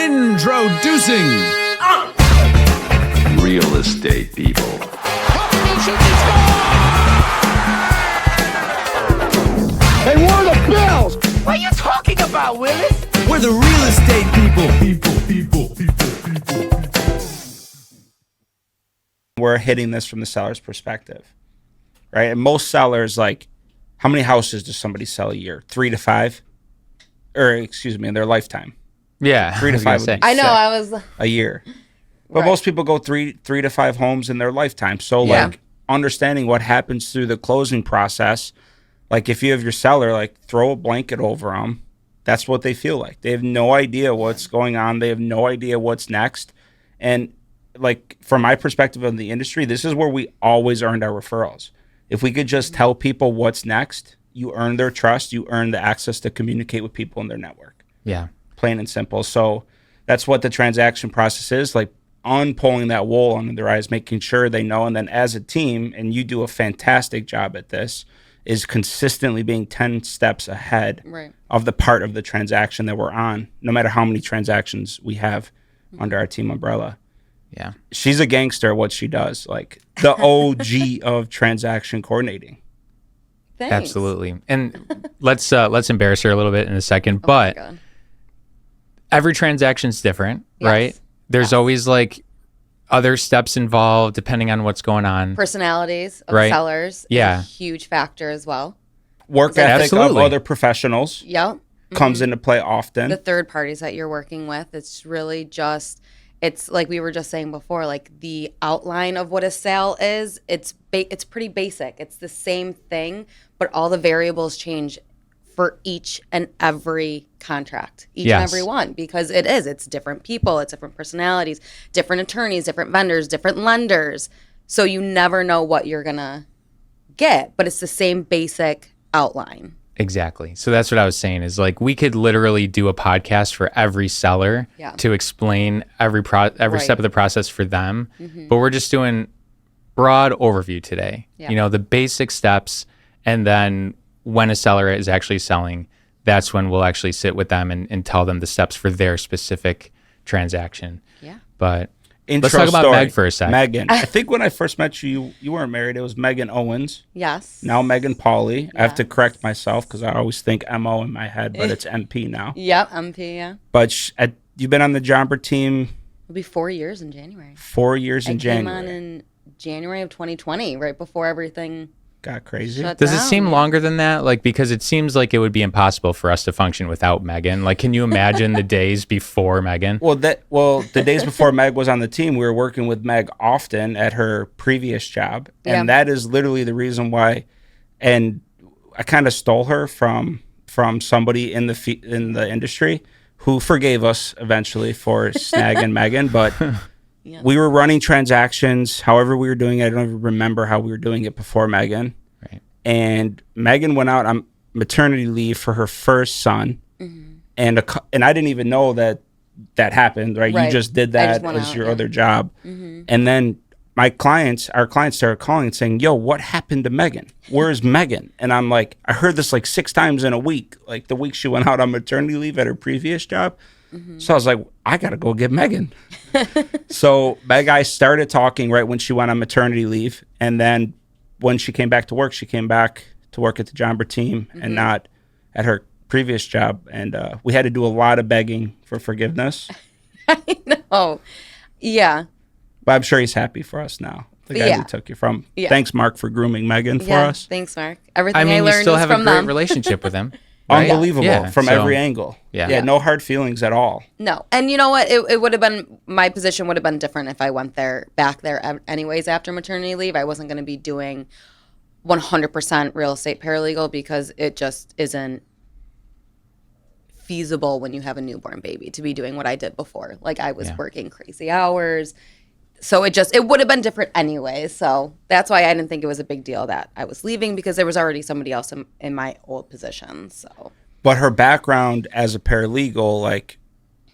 Introducing real estate people. Hey, we're the Bills! What are you talking about, Willis? We're the real estate people. We're hitting this from the seller's perspective, right? And most sellers, like, how many houses does somebody sell a year? 3 to 5? Or, excuse me, in their lifetime. Yeah. 3 to 5 would be I know, sick I was... a year. But Right. most people go three to 5 homes in their lifetime. So, Yeah. like, understanding what happens through the closing process, like, if you have your seller, like, throw a blanket over them, that's what they feel like. They have no idea what's going on. They have no idea what's next. And, like, from my perspective of the industry, this is where we always earned our referrals. If we could just tell people what's next, you earn their trust, you earn the access to communicate with people in their network. Yeah. Plain and simple. So that's what the transaction process is, like unpulling that wool under their eyes, making sure they know. And then as a team, and you do a fantastic job at this, is consistently being 10 steps ahead Right. of the part of the transaction that we're on, no matter how many transactions we have under our team umbrella. Yeah. She's a gangster at what she does, like the OG of transaction coordinating. Thanks. Absolutely. And let's embarrass her a little bit in a second, Oh my but God. every transaction's different, Yes. right? There's always like other steps involved depending on what's going on. Personalities of Right. sellers Yeah. is a huge factor as well. Work ethic Absolutely. of other professionals Yep. comes into play often. The third parties that you're working with, it's really just, it's like we were just saying before, like the outline of what a sale is, it's pretty basic. It's the same thing, but all the variables change for each and every contract, each and Yes. every one, because it's different people, it's different personalities, different attorneys, different vendors, different lenders. So you never know what you're gonna get, but it's the same basic outline. Exactly. So that's what I was saying is like we could literally do a podcast for every seller Yeah. to explain every Right. step of the process for them. But we're just doing broad overview today. Yeah. You know, the basic steps, and then when a seller is actually selling, that's when we'll actually sit with them and tell them the steps for their specific transaction. Yeah. But Intro let's talk about story. Meg for a sec. Megan. I think when I first met you, you weren't married. It was Megan Owens. Yes. Now Megan Pauley. I have to Yes. correct myself because I always think MO in my head, but it's MP now. Yep, MP, yeah. But you've been on the Jobber team It'll be 4 years in January. 4 years in I came on January. in January of 2020, right before everything Got crazy. shut Does down. it seem longer than that? Like, because it seems like it would be impossible for us to function without Megan. Like, can you imagine the days before Megan? Well, the days before Meg was on the team, we were working with Meg often at her previous job, and Yeah. that is literally the reason why. And I kind of stole her from somebody in the industry who forgave us eventually for snagging Megan, but. Yeah. We were running transactions, however we were doing it. I don't even remember how we were doing it before Megan. Right. And Megan went out on maternity leave for her first son. Mm-hmm. And I didn't even know that happened, right? Right. You just did I that just went as out, your yeah. other job. Mm-hmm. And then our clients started calling and saying, yo, what happened to Megan? Where's Megan? And I'm like, I heard this like 6 times in a week, like the week she went out on maternity leave at her previous job. Mm-hmm. So I was like, I got to go get Megan. So Meg, I started talking right when she went on maternity leave. And then when she came back to work at the Jobber team and not at her previous job. And we had to do a lot of begging for forgiveness. I know. Yeah. But I'm sure he's happy for us now. The guys Yeah. who took you from. Yeah. Thanks, Mark, for grooming Megan for Yeah. us. Thanks, Mark. Everything I I, mean, you learned still was have a from great them. relationship with him. Right? Unbelievable Yeah, from so- every angle. Yeah. No hard feelings at all. No. And you know what? It would have been, my position would have been different if I went back there anyways after maternity leave. I wasn't going to be doing 100% real estate paralegal because it just isn't feasible when you have a newborn baby to be doing what I did before. Like I was Yeah. working crazy hours. So it would have been different anyway. So that's why I didn't think it was a big deal that I was leaving because there was already somebody else in my old position. So But her background as a paralegal, like,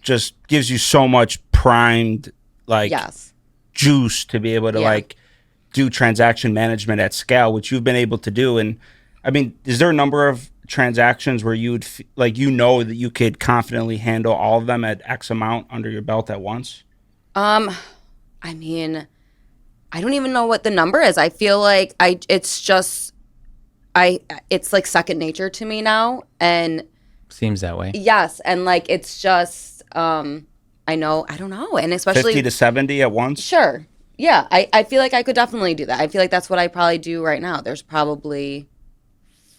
just gives you so much primed, like, yes. juice to be able to, Yeah. like, do transaction management at scale, which you've been able to do. And, I mean, is there a number of transactions where you would like, you know, that you could confidently handle all of them at X amount under your belt at once? I mean, I don't even know what the number is. I feel like it's like second nature to me now. And Seems that way. yes, and like it's just I don't know. And especially 50 to 70 at once? sure. Yeah, I feel like I could definitely do that. I feel like that's what I probably do right now. There's probably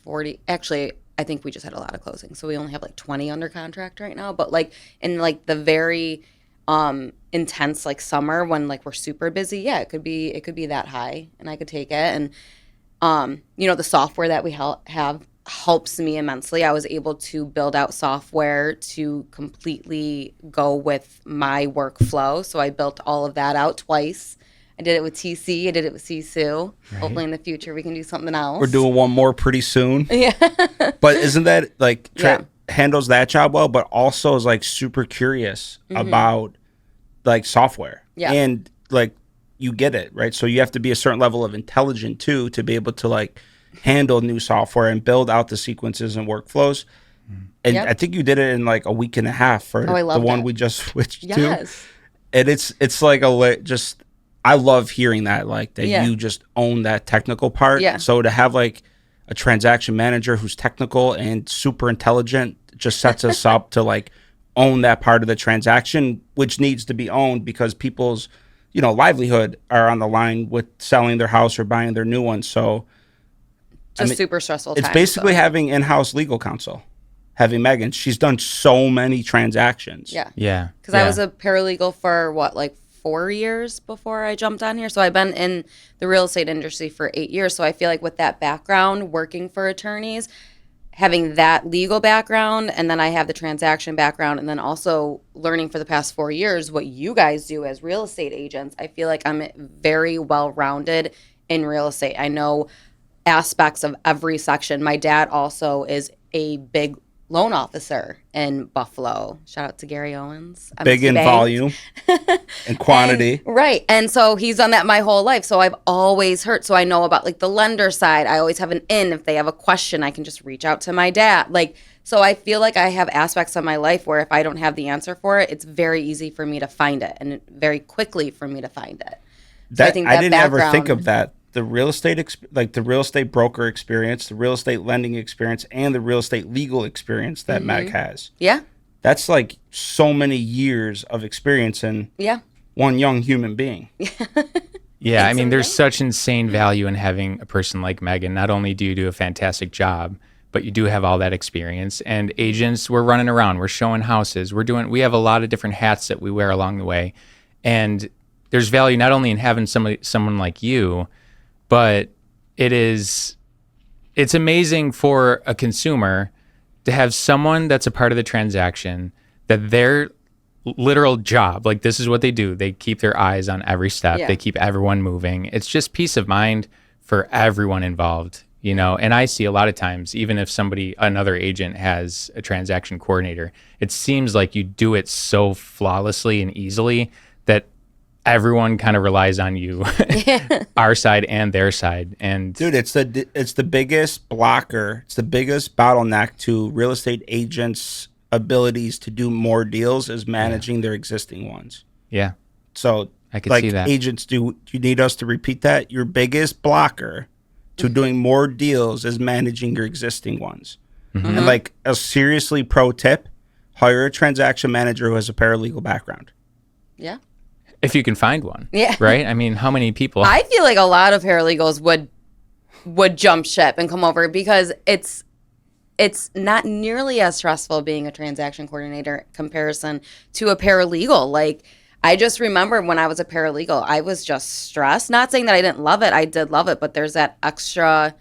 40. Actually, I think we just had a lot of closings, so we only have like 20 under contract right now. But like in like the very intense like summer when like we're super busy, yeah, it could be that high, and I could take it. And the software that we have helps me immensely. I was able to build out software to completely go with my workflow, so I built all of that out twice. I did it with TC. I did it with Sisu. Right. Hopefully in the future we can do something else. We're doing one more pretty soon. Yeah. But isn't that like Yeah. handles that job well, but also is like super curious about like software. Yeah. And like you get it, right? So you have to be a certain level of intelligent too to be able to like handle new software and build out the sequences and workflows. And Yep. I think you did it in like a week and a half for I the loved one it. we just switched to. Yes. And it's like just I love hearing that, like that Yeah. you just own that technical part. Yeah. So to have like a transaction manager who's technical and super intelligent just sets us up to like own that part of the transaction, which needs to be owned because people's, livelihood are on the line with selling their house or buying their new one. So Just super stressful it's time, basically so. having in-house legal counsel. Having Megan, she's done so many transactions. Yeah. Yeah. Because I was a paralegal for 4 years before I jumped on here. So I've been in the real estate industry for 8 years. So I feel like with that background, working for attorneys, having that legal background, and then I have the transaction background, and then also learning for the past 4 years what you guys do as real estate agents, I feel like I'm very well-rounded in real estate. I know aspects of every section. My dad also is a big loan officer in Buffalo. Shout out to Gary Owens. Big in Bank. volume and quantity. Right. And so he's done that my whole life. So I've always heard. So I know about like the lender side. I always have an in. If they have a question, I can just reach out to my dad. So I feel like I have aspects of my life where if I don't have the answer for it, it's very easy for me to find it and very quickly for me to find it. So I didn't ever think background- of that. The real estate, the real estate broker experience, the real estate lending experience, and the real estate legal experience that Meg has. Yeah. That's like so many years of experience in Yeah. one young human being. Yeah, I It's mean, there's amazing. such insane value in having a person like Megan. Not only do you do a fantastic job, but you do have all that experience. And agents, we're running around, we're showing houses, we have a lot of different hats that we wear along the way. And there's value not only in having someone like you, but it's amazing for a consumer to have someone that's a part of the transaction that their literal job, like this is what they do. They keep their eyes on every step. Yeah. They keep everyone moving. It's just peace of mind for everyone involved, And I see a lot of times, even if another agent has a transaction coordinator, it seems like you do it so flawlessly and easily that everyone kind of relies on you, our side and their side. And Dude, it's the biggest blocker. It's the biggest bottleneck to real estate agents' abilities to do more deals is managing their existing ones. yeah, So, I could see that. Agents, do you need us to repeat that? Your biggest blocker to doing more deals is managing your existing ones. And like a seriously pro tip, hire a transaction manager who has a paralegal background. Yeah. if you can find one. Yeah. Right? I mean, how many people? I feel like a lot of paralegals would jump ship and come over because it's not nearly as stressful being a transaction coordinator in comparison to a paralegal. Like, I just remember when I was a paralegal, I was just stressed. Not saying that I didn't love it. I did love it, but there's that extra,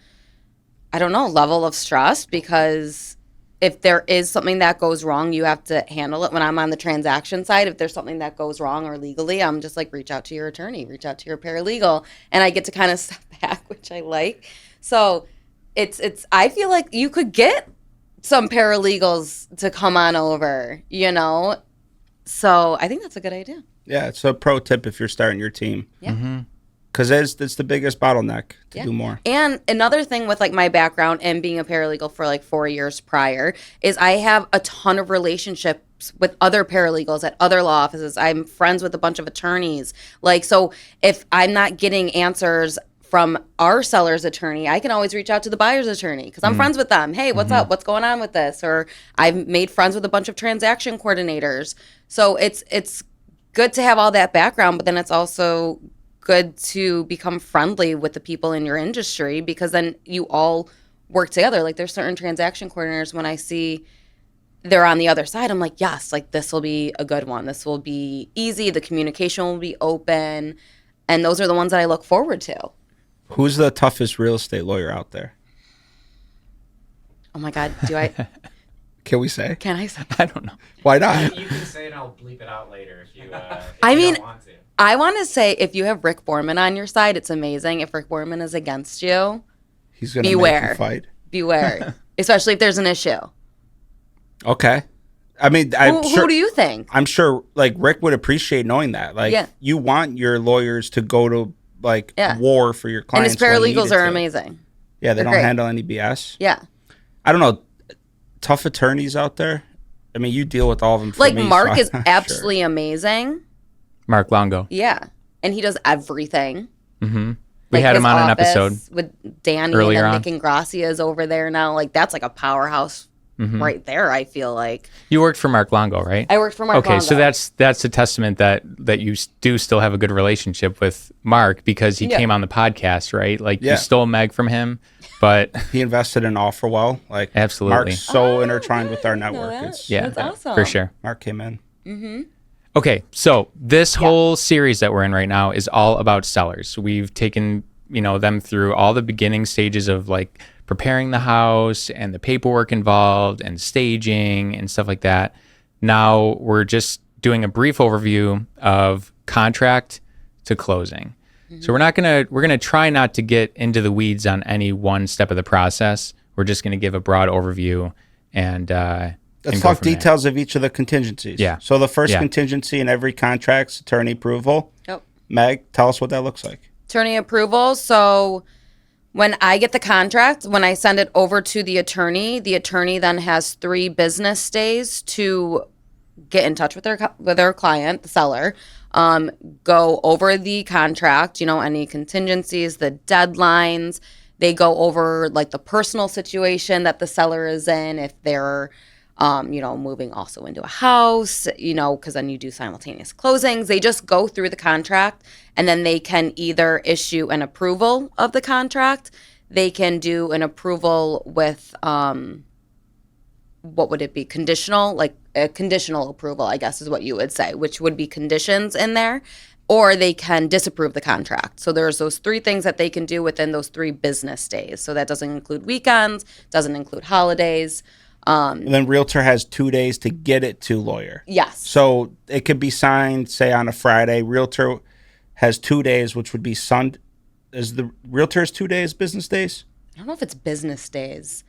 I don't know, level of stress because if there is something that goes wrong, you have to handle it. When I'm on the transaction side, if there's something that goes wrong or legally, I'm just like, reach out to your attorney, reach out to your paralegal, and I get to kind of step back, which I like. So it's I feel like you could get some paralegals to come on over, you know? So I think that's a good idea. Yeah, it's a pro tip if you're starting your team. Yeah. because it's the biggest bottleneck to do more. And another thing with like my background and being a paralegal for like 4 years prior is I have a ton of relationships with other paralegals at other law offices. I'm friends with a bunch of attorneys. Like, so if I'm not getting answers from our seller's attorney, I can always reach out to the buyer's attorney because I'm friends with them. Hey, what's up? What's going on with this? Or I've made friends with a bunch of transaction coordinators. So it's good to have all that background, but then it's also good to become friendly with the people in your industry because then you all work together. Like there's certain transaction coordinators when I see they're on the other side, I'm like, yes, like this will be a good one. This will be easy. The communication will be open. And those are the ones that I look forward to. Who's the toughest real estate lawyer out there? Oh my God, do I? Can we say? Can I say? I don't know. Why not? You can say it and I'll bleep it out later if you, I you mean, don't want to. I want to say if you have Rick Borman on your side, it's amazing. If Rick Borman is against you, He's going to make beware. you fight. Beware. Especially if there's an issue. Okay. I mean, I'm sure. Who do you think? I'm sure, like, Rick would appreciate knowing that. Like, you want your lawyers to go to, like, war for your And clients. his paralegals when needed are to. amazing. Yeah, they They're don't great. handle any BS. Yeah. I don't know. Tough attorneys out there. I mean, you deal with all of them. For Like me, Mark so is I'm not absolutely amazing. Mark Longo. Yeah. And he does everything. We Like had his him on an office episode with Danny earlier and on. then Nick Ingracia is over there now. Like that's like a powerhouse right there, I feel like. You worked for Mark Longo, right? I worked for Mark Okay, so Longo. that's a testament that you do still have a good relationship with Mark because he came on the podcast, right? Like you stole Meg from him, but He invested in Offerwell. Like, Absolutely. Mark's so intertwined with our network. that. It's, yeah, That's awesome. for sure. Mark came in. Okay, so this whole series that we're in right now is all about sellers. We've taken, them through all the beginning stages of like preparing the house and the paperwork involved and staging and stuff like that. Now we're just doing a brief overview of contract to closing. So we're going to try not to get into the weeds on any one step of the process. We're just going to give a broad overview and Let's go talk from there. details of each of the contingencies. Yeah. So the first Yeah. contingency in every contract's attorney approval. Yep. Meg, tell us what that looks like. Attorney approval. So when I get the contract, when I send it over to the attorney then has 3 business days to get in touch with their client, the seller, go over the contract, any contingencies, the deadlines. They go over like the personal situation that the seller is in, if they're moving also into a house, because then you do simultaneous closings. They just go through the contract and then they can either issue an approval of the contract. They can do an approval with, what would it be? Conditional, like a conditional approval, I guess is what you would say, which would be conditions in there, or they can disapprove the contract. So there's those 3 things that they can do within those 3 business days. So that doesn't include weekends, doesn't include holidays. And then realtor has 2 days to get it to lawyer. Yes. So it could be signed, say, on a Friday. Realtor has 2 days, which would be Sunday. Is the realtor's 2 days business days? I don't know if it's business days.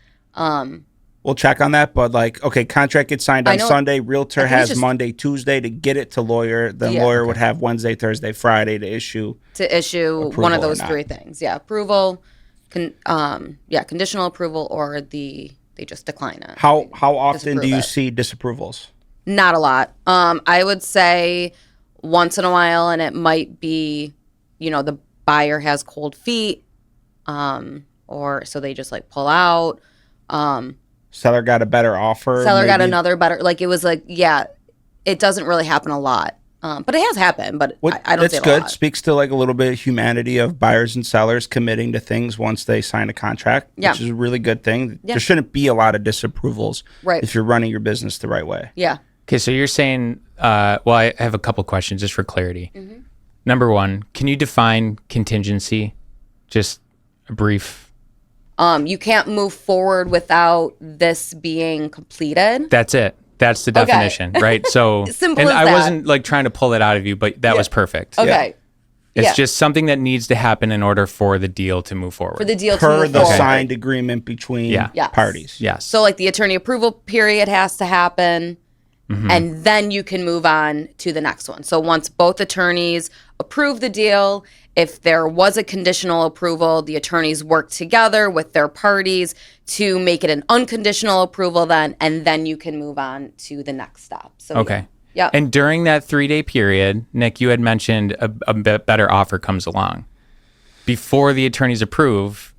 We'll check on that. But like, okay, contract gets signed I on know- Sunday. Realtor I think it's has just- Monday, Tuesday to get it to lawyer. Then Yeah. lawyer would have Wednesday, Thursday, Friday to issue. To issue Approval one of or those not. 3 things. Yeah, approval, conditional approval, or they just decline it. How often do Disapprove you it. see disapprovals? Not a lot. I would say once in a while, and it might be, the buyer has cold feet, or so they just like pull out. Seller got a better offer. Seller got maybe? another better. Like it was like, yeah, it doesn't really happen a lot, but it has happened. But I don't That's see it a good. lot. Speaks to like a little bit of humanity of buyers and sellers committing to things once they sign a contract, Yeah. which is a really good thing. Yeah. There shouldn't be a lot of disapprovals Right. if you're running your business the right way. Yeah. Okay, so you're saying, I have a couple questions just for clarity. Number one, can you define contingency? Just a brief. You can't move forward without this being completed. That's it. That's the Okay. definition, right? So, Simple and as I that. wasn't like trying to pull it out of you, but that was perfect. Okay. It's Yeah. just something that needs to happen in order for the deal to move forward. For the deal to Per move the forward. signed agreement between Yeah. Yes. parties. Yes. So like the attorney approval period has to happen. and then you can move on to the next one. So once both attorneys approve the deal, if there was a conditional approval, the attorneys work together with their parties to make it an unconditional approval then, and then you can move on to the next step. So Okay. Yeah. And during that 3-day period, Nick, you had mentioned a bit better offer comes along. Before the attorneys approve,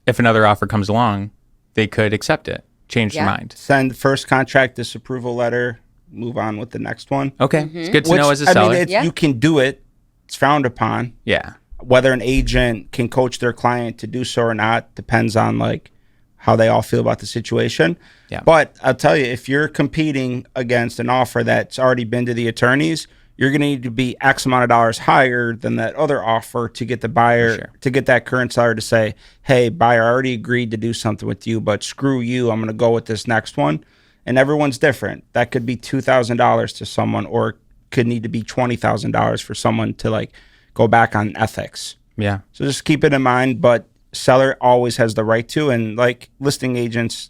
if another offer comes along, they could accept it, change their mind. Send first contract disapproval letter, move on with the next one. Okay. It's good to know as a I seller. mean, you can do it. It's frowned upon. Yeah. Whether an agent can coach their client to do so or not depends on like how they all feel about the situation. Yeah. But I'll tell you, if you're competing against an offer that's already been to the attorneys, you're going to need to be X amount of dollars higher than that other offer to get the buyer, to get that current seller to say, hey, buyer, I already agreed to do something with you, but screw you, I'm going to go with this next one. And everyone's different. That could be $2,000 to someone, or could need to be $20,000 for someone to like go back on ethics. Yeah. So just keep it in mind, but seller always has the right to, and like listing agents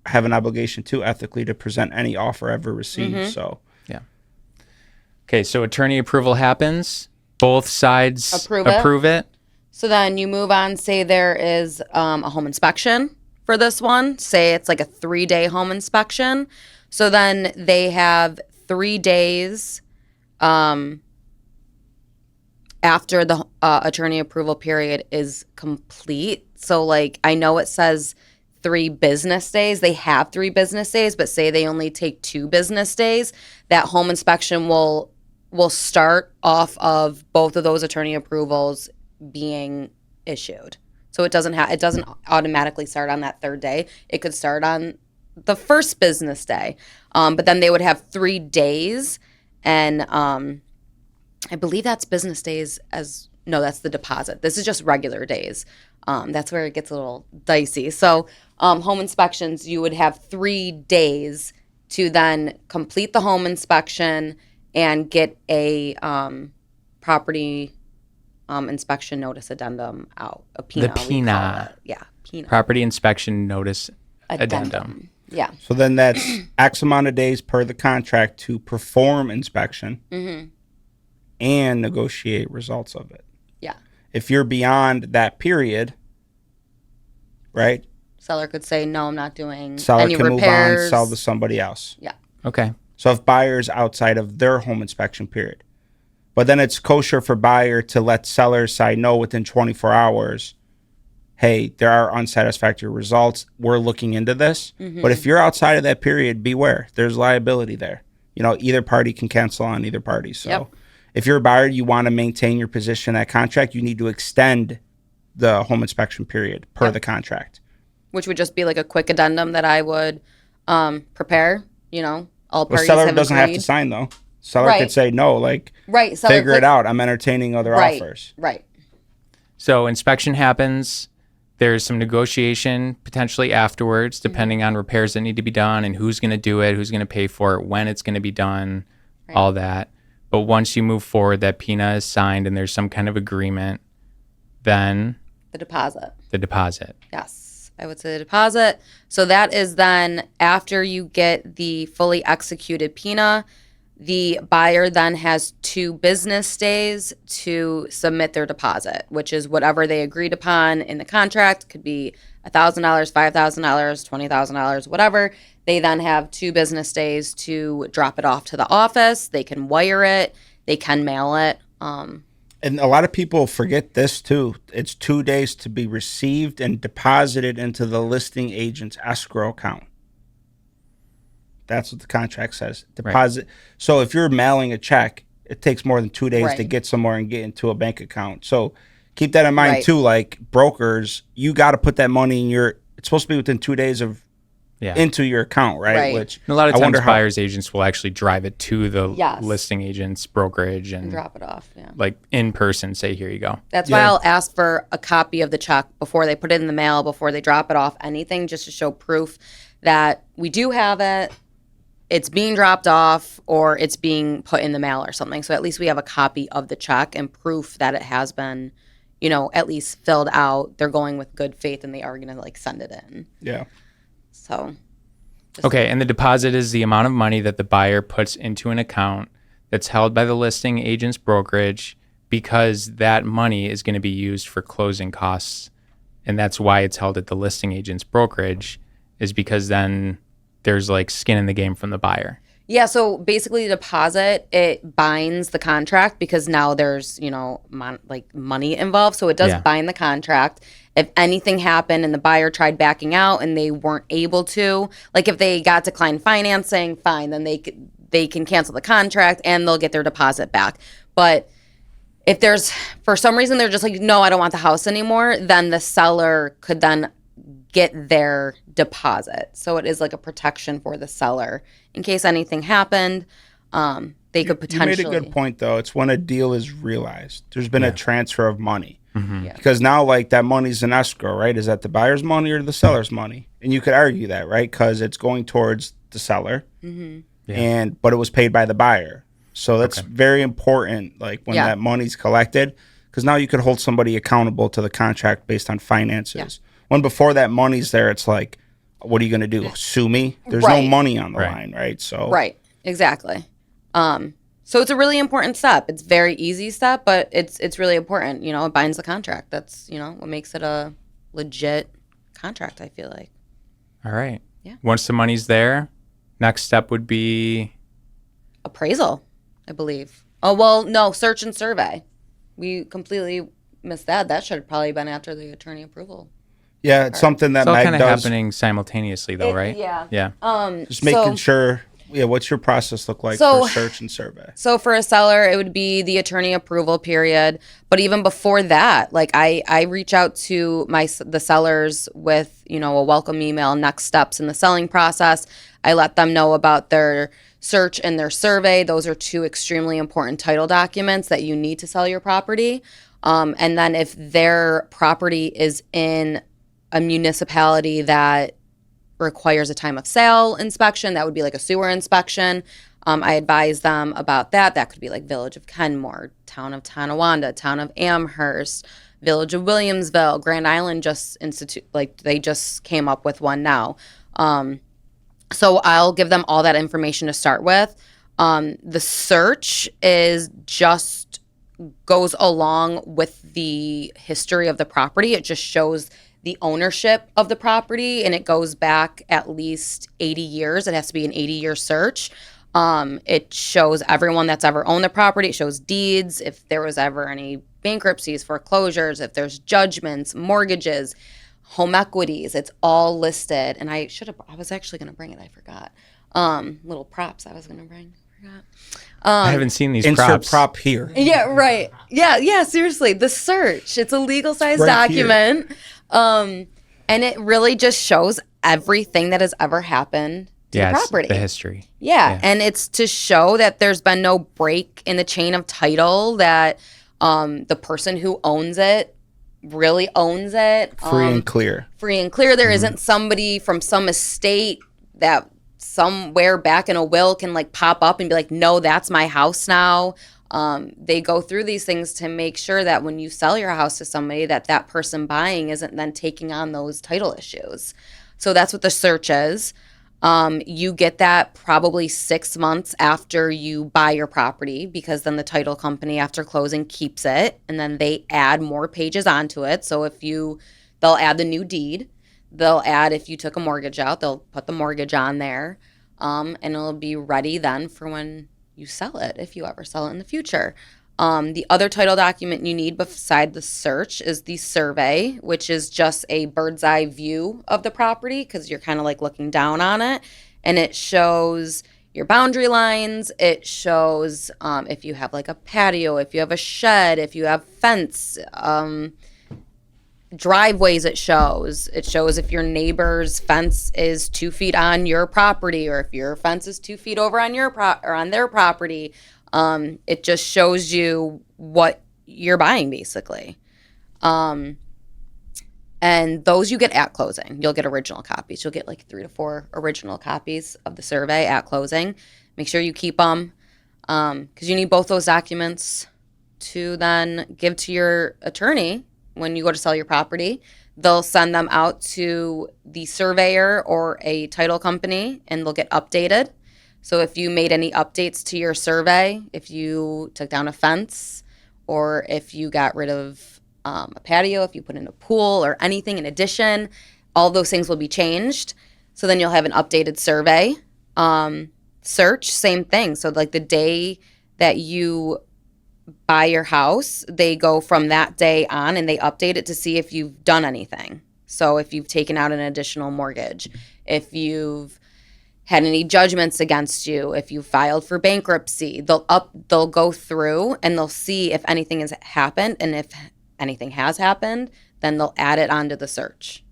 have an obligation to ethically to present any offer ever received. So yeah. Okay, so attorney approval happens. Both sides approve it. So then you move on. Say there is a home inspection for this one. Say it's like a 3-day home inspection. So then they have 3 days after the attorney approval period is complete. So like I know it says 3 business days. They have 3 business days, but say they only take 2 business days. That home inspection will start off of both of those attorney approvals being issued. So it doesn't automatically start on that 3rd day. It could start on the 1st business day, but then they would have 3 days, and I believe that's business days no, that's the deposit. This is just regular days. That's where it gets a little dicey. So home inspections, you would have 3 days to then complete the home inspection and get a property inspection notice addendum out. A PINA. The PINA. Yeah, PINA. Property inspection notice addendum. Yeah. So then that's X amount of days per the contract to perform inspection and negotiate results of it. Yeah. If you're beyond that period, right? Seller could say, no, I'm not doing Seller any can repairs. move on, sell to somebody else. Yeah. Okay. So if buyer's outside of their home inspection period, but then it's kosher for buyer to let seller side know within 24 hours, hey, there are unsatisfactory results. We're looking into this. But if you're outside of that period, beware. There's liability there. You know, either party can cancel on either party. So if you're a buyer, you want to maintain your position in that contract, you need to extend the home inspection period per the contract. Which would just be like a quick addendum that I would prepare, you know, all Well, parties seller have doesn't have agreed. to sign, though. Seller could say no, like, Seller figure it could- out. I'm entertaining other offers. Right. So inspection happens. There's some negotiation potentially afterwards, depending on repairs that need to be done and who's going to do it, who's going to pay for it, when it's going to be done, all that. But once you move forward, that PINA is signed and there's some kind of agreement, then The deposit. the deposit. Yes, I would say the deposit. So that is then after you get the fully executed PINA, the buyer then has 2 business days to submit their deposit, which is whatever they agreed upon in the contract. Could be $1,000, $5,000, $20,000, whatever. They then have 2 business days to drop it off to the office. They can wire it. They can mail it. And a lot of people forget this too. It's 2 days to be received and deposited into the listing agent's escrow account. That's what the contract says. Deposit. Right. So if you're mailing a check, it takes more than 2 days to get somewhere and get into a bank account. So keep that in mind too. Like brokers, you got to put that money in it's supposed to be within 2 days of into your account, right? Which and a lot of times buyers agents will actually drive it to the listing agent's brokerage and drop it off. Yeah. Like in person, say, here you go. That's why I'll ask for a copy of the check before they put it in the mail, before they drop it off, anything, just to show proof that we do have it. It's being dropped off or it's being put in the mail or something. So at least we have a copy of the check and proof that it has been, you know, at least filled out. They're going with good faith and they are going to like send it in. Yeah. So Okay, and the deposit is the amount of money that the buyer puts into an account that's held by the listing agent's brokerage, because that money is going to be used for closing costs. And that's why it's held at the listing agent's brokerage, is because then there's like skin in the game from the buyer. Yeah, so basically the deposit, it binds the contract because now there's, money involved. So it does bind the contract. If anything happened and the buyer tried backing out and they weren't able to, like if they got declined financing, fine, then they can cancel the contract and they'll get their deposit back. But if there's, for some reason, they're just like, no, I don't want the house anymore, then the seller could then get their deposit. So it is like a protection for the seller in case anything happened. They could potentially. You made a good point, though. It's when a deal is realized. There's been a transfer of money. Yeah. Because now, like, that money's in escrow, right? Is that the buyer's money or the seller's money? And you could argue that, right? Because it's going towards the seller, but it was paid by the buyer. So that's very important, like, when that money's collected. Because now you could hold somebody accountable to the contract based on finances. Yeah. When before that money's there, it's like, what are you going to do? Sue me? There's no money on the line, right? So right, exactly. So it's a really important step. It's a very easy step, but it's really important. It binds the contract. That's, what makes it a legit contract, I feel like. All right. Yeah. Once the money's there, next step would be appraisal, I believe. Oh, well, no, search and survey. We completely missed that. That should have probably been after the attorney approval. Yeah, it's something that it's all Meg kind of does. happening simultaneously, though, right? Yeah. Yeah. Just making sure. Yeah, what's your process look like for search and survey? So for a seller, it would be the attorney approval period. But even before that, like I reach out to the sellers with, a welcome email, next steps in the selling process. I let them know about their search and their survey. Those are two extremely important title documents that you need to sell your property. And then if their property is in a municipality that requires a time of sale inspection, that would be like a sewer inspection. I advise them about that. That could be like Village of Kenmore, Town of Tonawanda, Town of Amherst, Village of Williamsville, Grand Island they just came up with one now. So I'll give them all that information to start with. The search goes along with the history of the property. It just shows the ownership of the property, and it goes back at least 80 years. It has to be an 80-year search. It shows everyone that's ever owned the property. It shows deeds, if there was ever any bankruptcies, foreclosures, if there's judgments, mortgages, home equities. It's all listed. And I was actually going to bring it. I forgot. Little props I was going to bring. I haven't seen these insert props. prop here. Yeah, right. Yeah, seriously. The search. It's a legal size document. And it really just shows everything that has ever happened to the property. The history. Yeah, and it's to show that there's been no break in the chain of title, that the person who owns it really owns it. Free and clear. There isn't somebody from some estate that somewhere back in a will can like pop up and be like, no, that's my house now. They go through these things to make sure that when you sell your house to somebody, that person buying isn't then taking on those title issues. So that's what the search is. You get that probably 6 months after you buy your property, because then the title company after closing keeps it, and then they add more pages onto it. So they'll add the new deed. They'll add, if you took a mortgage out, they'll put the mortgage on there, and it'll be ready then for when you sell it, if you ever sell it in the future. The other title document you need beside the search is the survey, which is just a bird's eye view of the property, because you're kind of like looking down on it, and it shows your boundary lines. It shows if you have like a patio, if you have a shed, if you have fence, driveways. It shows if your neighbor's fence is 2 feet on your property, or if your fence is 2 feet over on or on their property. It just shows you what you're buying, basically. And those you get at closing. You'll get original copies. You'll get like 3 to 4 original copies of the survey at closing. Make sure you keep them, because you need both those documents to then give to your attorney when you go to sell your property. they'll send them out to the surveyor or a title company, and they'll get updated. So if you made any updates to your survey, if you took down a fence, or if you got rid of a patio, if you put in a pool or anything in addition, all those things will be changed. So then you'll have an updated survey. Search, same thing. So like the day that you buy your house, they go from that day on and they update it to see if you've done anything. So if you've taken out an additional mortgage, if you've had any judgments against you, if you filed for bankruptcy, they'll go through and they'll see if anything has happened, and if anything has happened, then they'll add it onto the search.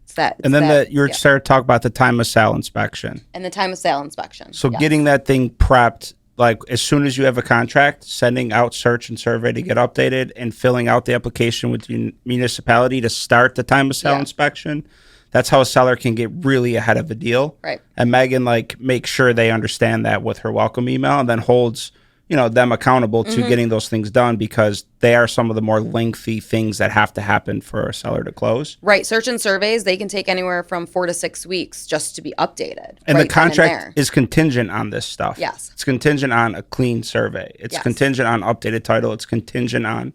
You started talking about the time of sale inspection. And the time of sale inspection. So yes. Getting that thing prepped, like as soon as you have a contract, sending out search and survey to get updated, and filling out the application with the municipality to start the time of sale inspection. That's how a seller can get really ahead of a deal. Right. And Megan makes sure they understand that with her welcome email, and then holds them accountable to getting those things done, because they are some of the more lengthy things that have to happen for a seller to close. Right. Search and surveys, they can take anywhere from 4 to 6 weeks just to be updated. And the contract is contingent on this stuff. Yes. It's contingent on a clean survey. It's contingent on updated title. It's contingent on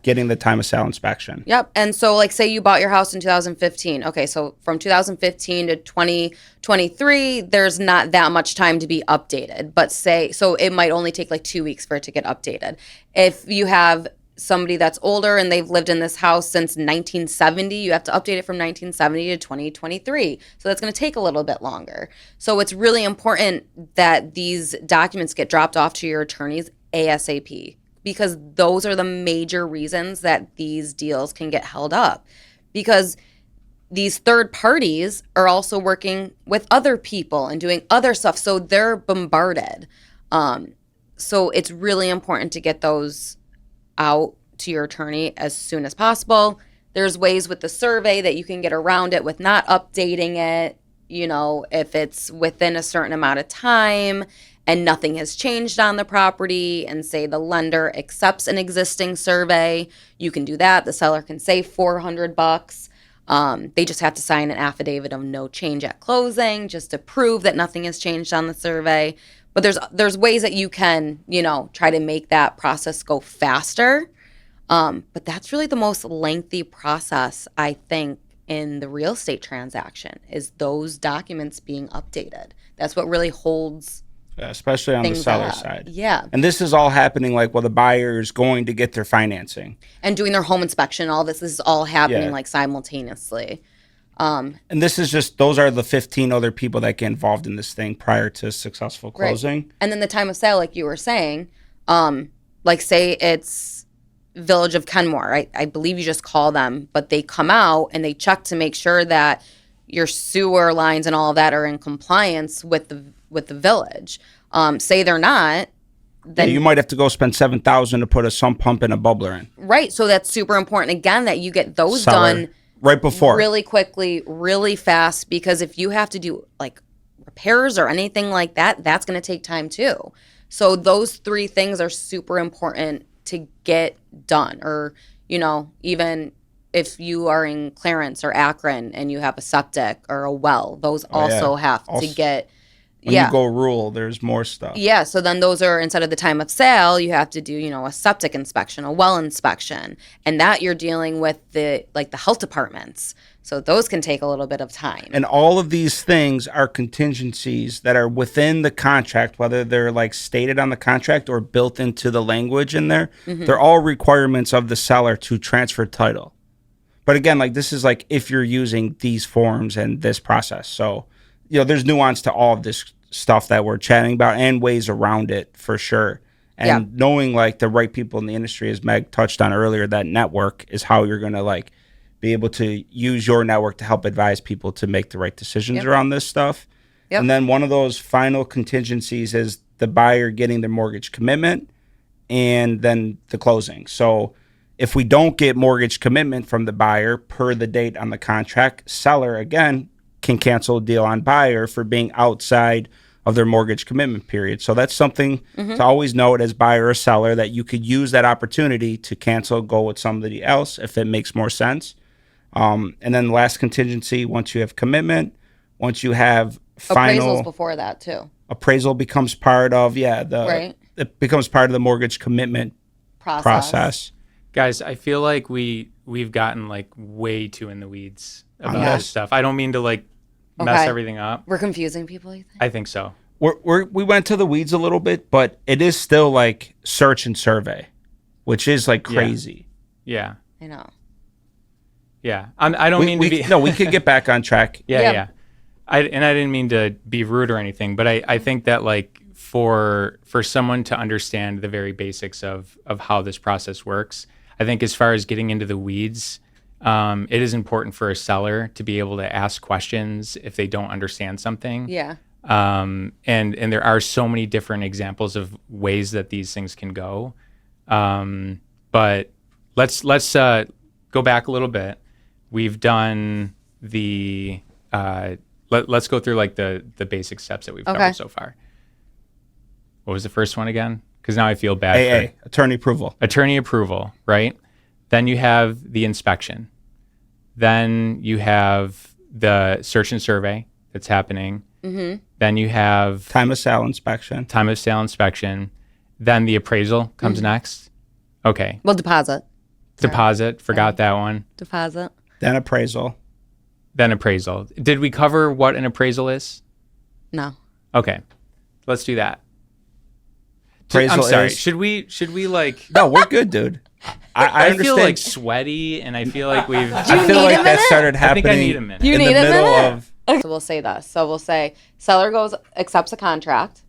getting the time of sale inspection. Yep. And so like say you bought your house in 2015. Okay, so from 2015 to 2023, there's not that much time to be updated. But so it might only take like 2 weeks for it to get updated. If you have somebody that's older and they've lived in this house since 1970, you have to update it from 1970 to 2023. So that's going to take a little bit longer. So it's really important that these documents get dropped off to your attorneys ASAP, because those are the major reasons that these deals can get held up, because these third parties are also working with other people and doing other stuff. So they're bombarded. So it's really important to get those out to your attorney as soon as possible. There's ways with the survey that you can get around it with not updating it, if it's within a certain amount of time and nothing has changed on the property, and say the lender accepts an existing survey, you can do that. The seller can save $400. They just have to sign an affidavit of no change at closing, just to prove that nothing has changed on the survey. But there's ways that you can, try to make that process go faster. But that's really the most lengthy process, I think, in the real estate transaction, is those documents being updated. That's what really holds especially on the seller side. Yeah. And this is all happening while the buyer is going to get their financing. And doing their home inspection, all this is all happening simultaneously. And this is those are the 15 other people that get involved in this thing prior to successful closing. Right. And then the time of sale, like you were saying, say it's Village of Kenmore, I believe you just call them, but they come out and they check to make sure that your sewer lines and all of that are in compliance with the village. Say they're not, then you might have to go spend $7,000 to put a sump pump and a bubbler in. Right. So that's super important, again, that you get those done right before, really quickly, really fast, because if you have to do repairs or anything like that, that's going to take time too. So those 3 things are super important to get done. Or, even if you are in Clarence or Akron and you have a septic or a well, those have to get. When you go rural, there's more stuff. Yeah, so then those are, instead of the time of sale, you have to do, a septic inspection, a well inspection, and that you're dealing with the health departments. So those can take a little bit of time. And all of these things are contingencies that are within the contract, whether they're stated on the contract or built into the language in there. Mm-hmm. They're all requirements of the seller to transfer title. But again, this is if you're using these forms and this process. So, there's nuance to all of this stuff that we're chatting about, and ways around it for sure. And knowing the right people in the industry, as Meg touched on earlier, that network is how you're going to be able to use your network to help advise people to make the right decisions around this stuff. Yep. And then one of those final contingencies is the buyer getting their mortgage commitment and then the closing. So if we don't get mortgage commitment from the buyer per the date on the contract, seller, again, can cancel a deal on buyer for being outside of their mortgage commitment period. So that's something to always note as buyer or seller, that you could use that opportunity to cancel, go with somebody else if it makes more sense. And then the last contingency, once you have commitment, once you have final Appraisals before that too, appraisal becomes part of right? it becomes part of the mortgage commitment process. Guys, I feel like we've gotten like way too in the weeds about Yeah. this stuff. I don't mean to like mess Okay. everything up. We're confusing people, you think? I think so. We went to the weeds a little bit, but it is still like search and survey, which is like Yeah. crazy. Yeah. I know. Yeah. I don't mean to be. No, we could get back on track. Yeah, Yeah. yeah. I didn't mean to be rude or anything, but I think that like for someone to understand the very basics of how this process works, I think as far as getting into the weeds, it is important for a seller to be able to ask questions if they don't understand something. Yeah. And there are so many different examples of ways that these things can go. But let's go back a little bit. We've done the let's go through like the basic steps that we've Okay. covered so far. What was the first one again? Because now I feel bad. AA, attorney approval. Attorney approval, right? Then you have the inspection. Then you have the search and survey that's happening. Mm-hmm. Then you have Time of sale inspection. time of sale inspection. Then the appraisal comes next. Okay. Well, deposit. Deposit. Forgot that one. Deposit. Then appraisal. Then appraisal. Did we cover what an appraisal is? No. Okay. Let's do that. Appraisal I'm sorry. is- Should we like No, we're good, dude. I I understand. feel like sweaty and I feel like we've I feel need like a that minute? started I happening think I need a minute. You in need the a middle minute? of So we'll say this. So we'll say seller accepts a contract,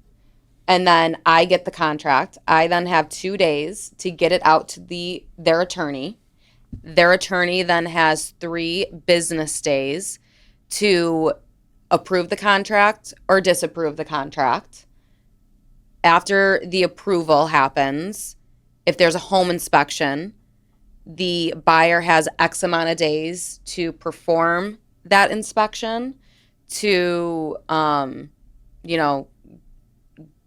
and then I get the contract. I then have 2 days to get it out to their attorney. Their attorney then has 3 business days to approve the contract or disapprove the contract. After the approval happens, if there's a home inspection, the buyer has X amount of days to perform that inspection, to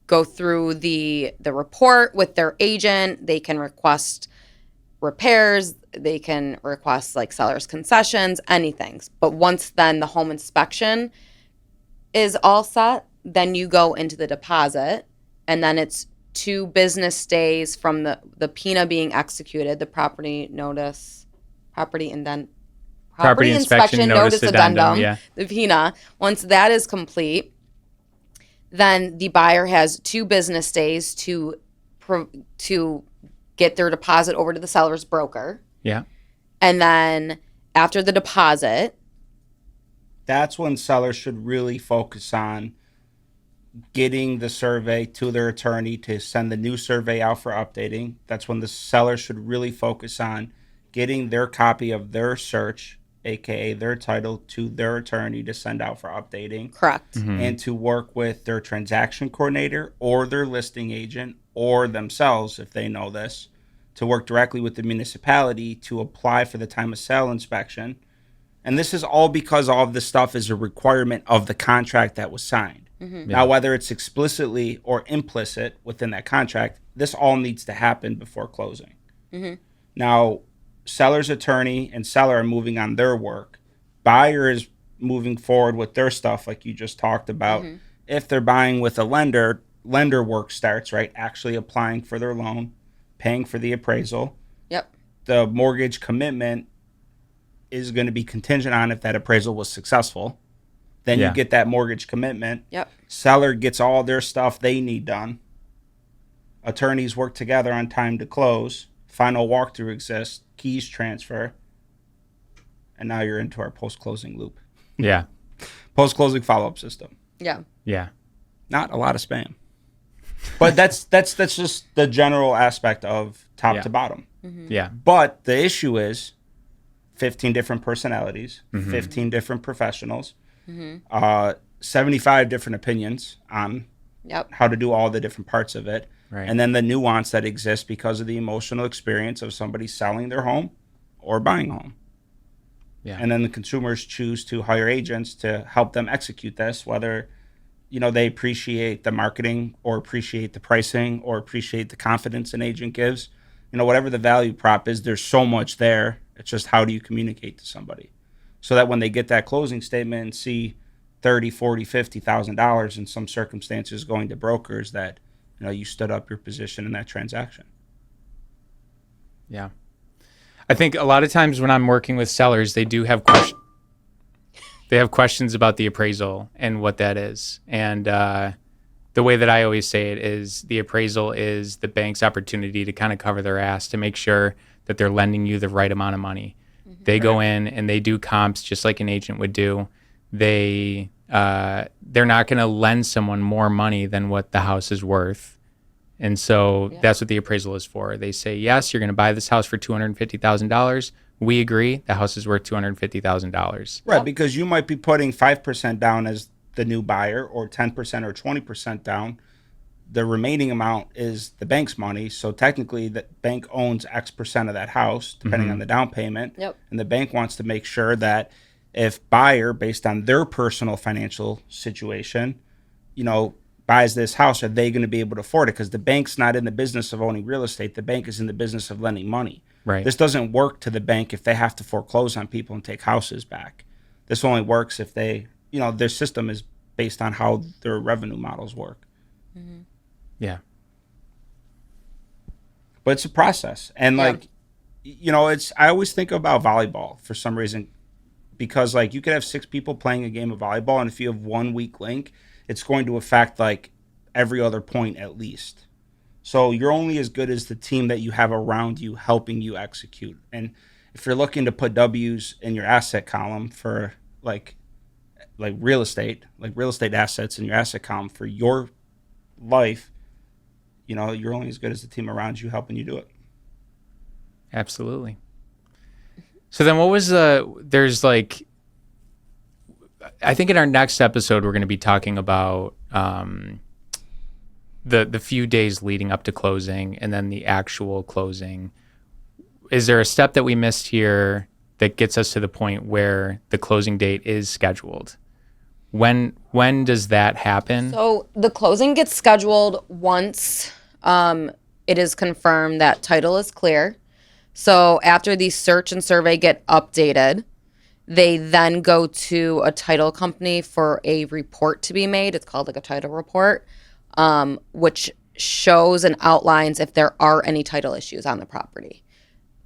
go through the report with their agent. They can request repairs, they can request like seller's concessions, anything. But once then the home inspection is all set, then you go into the deposit, and then it's 2 business days from the PINA being executed, the property inspection notice addendum, yeah. the PINA. Once that is complete, then the buyer has 2 business days to get their deposit over to the seller's broker. Yeah. And then after the deposit, that's when sellers should really focus on getting the survey to their attorney to send the new survey out for updating. That's when the seller should really focus on getting their copy of their search, aka their title, to their attorney to send out for updating. correct. And to work with their transaction coordinator or their listing agent or themselves, if they know this, to work directly with the municipality to apply for the time of sale inspection. And this is all because all of this stuff is a requirement of the contract that was signed. Now, whether it's explicitly or implicit within that contract, this all needs to happen before closing. Now, seller's attorney and seller are moving on their work. Buyer is moving forward with their stuff, like you just talked about. If they're buying with a lender work starts, right? Actually applying for their loan, paying for the appraisal. Yep. The mortgage commitment is going to be contingent on if that appraisal was successful. Then Yeah. you get that mortgage commitment. Yep. Seller gets all their stuff they need done. Attorneys work together on time to close. Final walkthrough exists. Keys transfer. And now you're into our post-closing loop. Yeah. Post-closing follow-up system. Yeah. Yeah. Not a lot of spam. But that's just the general aspect of top Yeah. to bottom. Yeah. But the issue is 15 different personalities, 15 different professionals, 75 different opinions on Yep. how to do all the different parts of it. Right. And then the nuance that exists because of the emotional experience of somebody selling their home or buying a home. Yeah. And then the consumers choose to hire agents to help them execute this, whether they appreciate the marketing or appreciate the pricing or appreciate the confidence an agent gives. Whatever the value prop is, there's so much there It's just how do you communicate to somebody so that when they get that closing statement and see 30, 40, $50,000 in some circumstances going to brokers, that you stood up your position in that transaction. Yeah. I think a lot of times when I'm working with sellers, they do have questions. They have questions about the appraisal and what that is. And the way that I always say it is the appraisal is the bank's opportunity to kind of cover their ass to make sure that they're lending you the right amount of money. Mm-hmm. They go in and they do comps just like an agent would do. They're not going to lend someone more money than what the house is worth. And so that's what the appraisal is for. They say, yes, you're going to buy this house for $250,000. We agree the house is worth $250,000. Right, because you might be putting 5% down as the new buyer, or 10% or 20% down. The remaining amount is the bank's money. So technically the bank owns X percent of that house, depending on the down payment. Yep. And the bank wants to make sure that if buyer, based on their personal financial situation, buys this house, are they going to be able to afford it? Because the bank's not in the business of owning real estate. The bank is in the business of lending money. Right. This doesn't work to the bank if they have to foreclose on people and take houses back. This only works if they, their system is based on how their revenue models work. Mm-hmm. Yeah. But it's a process. And I always think about volleyball for some reason, because you could have 6 people playing a game of volleyball, and if you have one weak link, it's going to affect every other point at least. So you're only as good as the team that you have around you helping you execute. And if you're looking to put W's in your asset column for real estate assets in your asset column for your life, you're only as good as the team around you helping you do it. Absolutely. So then what was I think in our next episode, we're going to be talking about the few days leading up to closing and then the actual closing. Is there a step that we missed here that gets us to the point where the closing date is scheduled? When does that happen? So the closing gets scheduled once it is confirmed that title is clear. So after the search and survey get updated, they then go to a title company for a report to be made. It's called a title report, which shows and outlines if there are any title issues on the property.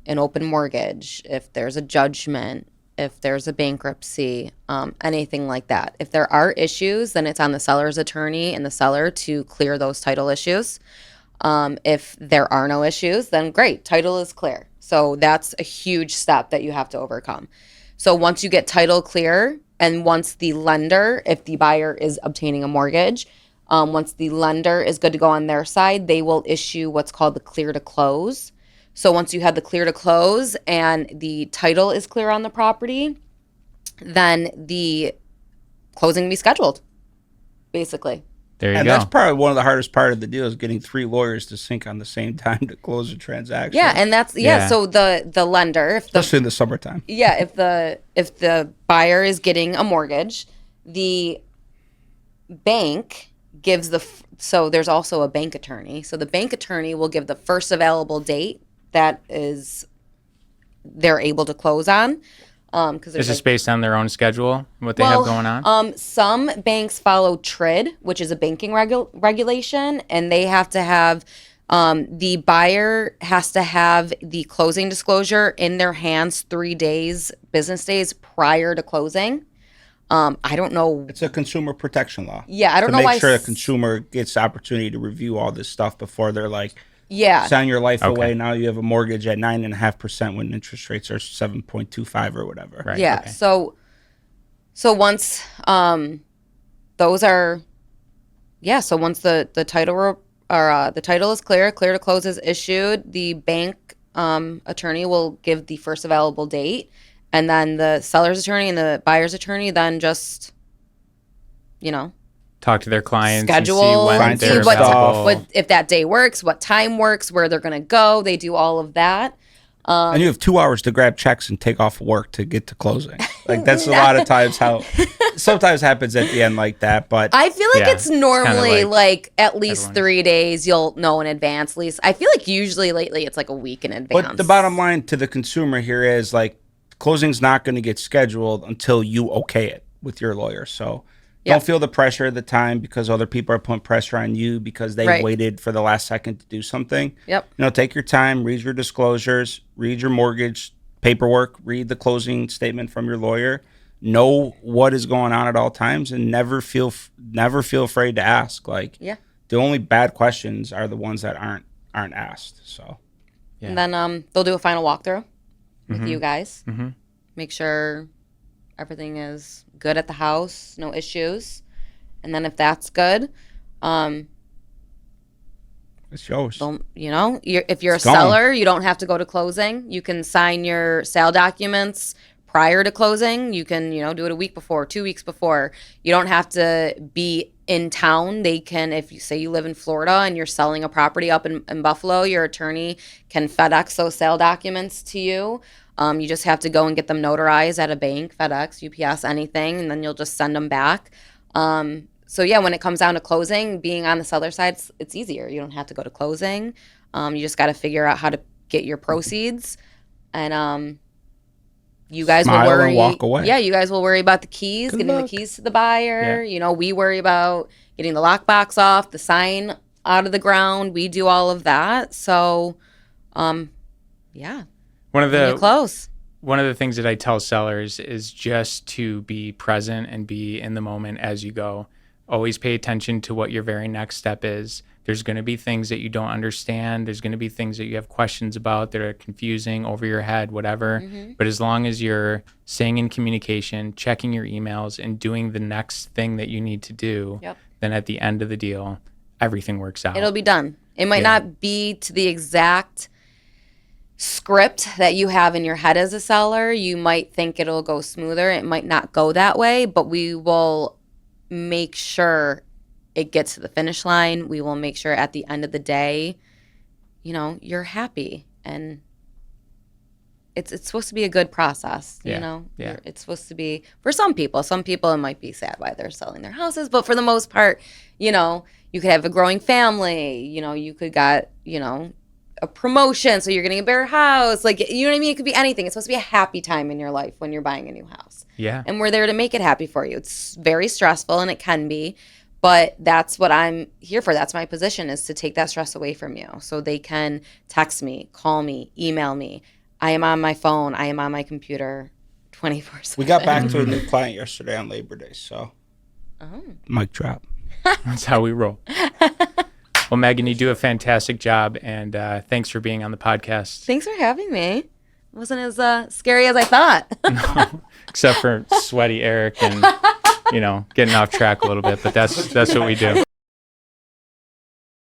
An open mortgage, if there's a judgment, if there's a bankruptcy, anything like that. If there are issues, then it's on the seller's attorney and the seller to clear those title issues. If there are no issues, then great, title is clear. So that's a huge step that you have to overcome. So once you get title clear, and once the lender, if the buyer is obtaining a mortgage, once the lender is good to go on their side, they will issue what's called the clear to close. So once you have the clear to close and the title is clear on the property, then the closing can be scheduled, basically. There you go. And that's probably one of the hardest part of the deal is getting 3 lawyers to sync on the same time to close a transaction. Yeah, and that's so the lender, especially in the summertime. Yeah, if the buyer is getting a mortgage, the bank gives so there's also a bank attorney. So the bank attorney will give the first available date that is they're able to close on. Is this based on their own schedule, what they have going on? Some banks follow TRID, which is a banking regulation, and they have to have the buyer has to have the closing disclosure in their hands 3 business days prior to closing. I don't know. It's a consumer protection law. Yeah, I don't know why. To make sure the consumer gets the opportunity to review all this stuff before they're sign your life away. Now you have a mortgage at 9.5% when interest rates are 7.25 or whatever. Right. Yeah. Okay. So once those are, so once the title the title is clear to close is issued, the bank attorney will give the first available date, and then the seller's attorney and the buyer's attorney then just, talk to their clients, schedule, and see when they're available. What if that day works, what time works, where they're going to go. They do all of that. And you have 2 hours to grab checks and take off work to get to closing. Like that's a lot of times how sometimes happens at the end like that. But I feel like Yeah, it's normally kinda like at least everyone's. 3 days you'll know in advance. At least I feel like usually lately it's like a week in advance. but the bottom line to the consumer here is like closing's not going to get scheduled until you okay it with your lawyer. So Yeah. don't feel the pressure at the time because other people are putting pressure on you because they Right. waited for the last second to do something. Yep. Take your time, read your disclosures, read your mortgage paperwork, read the closing statement from your lawyer, know what is going on at all times, and never feel afraid to ask. Like, Yeah. the only bad questions are the ones that aren't asked. So, And then they'll do a final walkthrough Mm-hmm. with you guys. Make sure everything is good at the house, no issues. And then if that's good, it's yours. if you're It's a gone. seller, you don't have to go to closing. You can sign your sale documents prior to closing. You can, do it a week before, 2 weeks before. You don't have to be in town. They can, if you say you live in Florida and you're selling a property up in Buffalo, your attorney can FedEx those sale documents to you. You just have to go and get them notarized at a bank, FedEx, UPS, anything, and then you'll just send them back. So yeah, when it comes down to closing, being on the seller side, it's easier. You don't have to go to closing. You just got to figure out how to get your proceeds, and you guys Smile will and worry. walk away. Yeah, you guys will worry about the keys, Good getting luck. the keys to the buyer. We worry about getting the lockbox off, the sign out of the ground. We do all of that. So, yeah, One of you're the close. one of the things that I tell sellers is just to be present and be in the moment as you go. Always pay attention to what your very next step is. There's going to be things that you don't understand. There's going to be things that you have questions about that are confusing, over your head, whatever. But as long as you're staying in communication, checking your emails, and doing the next thing that you need to do, Yep. then at the end of the deal, everything works out. It'll be done. It might not be to the exact script that you have in your head as a seller. You might think it'll go smoother. It might not go that way, but we will make sure it gets to the finish line. We will make sure at the end of the day, you're happy, and it's supposed to be a good process. Yeah. It's supposed to be, for some people it might be sad why they're selling their houses, but for the most part, you could have a growing family, you could got, a promotion, so you're getting a bigger house, like, you know what I mean? It could be anything. It's supposed to be a happy time in your life when you're buying a new house. Yeah. And we're there to make it happy for you. It's very stressful, and it can be, but that's what I'm here for. That's my position, is to take that stress away from you, so they can text me, call me, email me. I am on my phone. I am on my computer 24/7. We got back to a new client yesterday on Labor Day, so mic drop. That's how we roll. Well, Megan, you do a fantastic job, and thanks for being on the podcast. Thanks for having me. It wasn't as scary as I thought. Except for sweaty Eric and, getting off track a little bit, but that's what we do.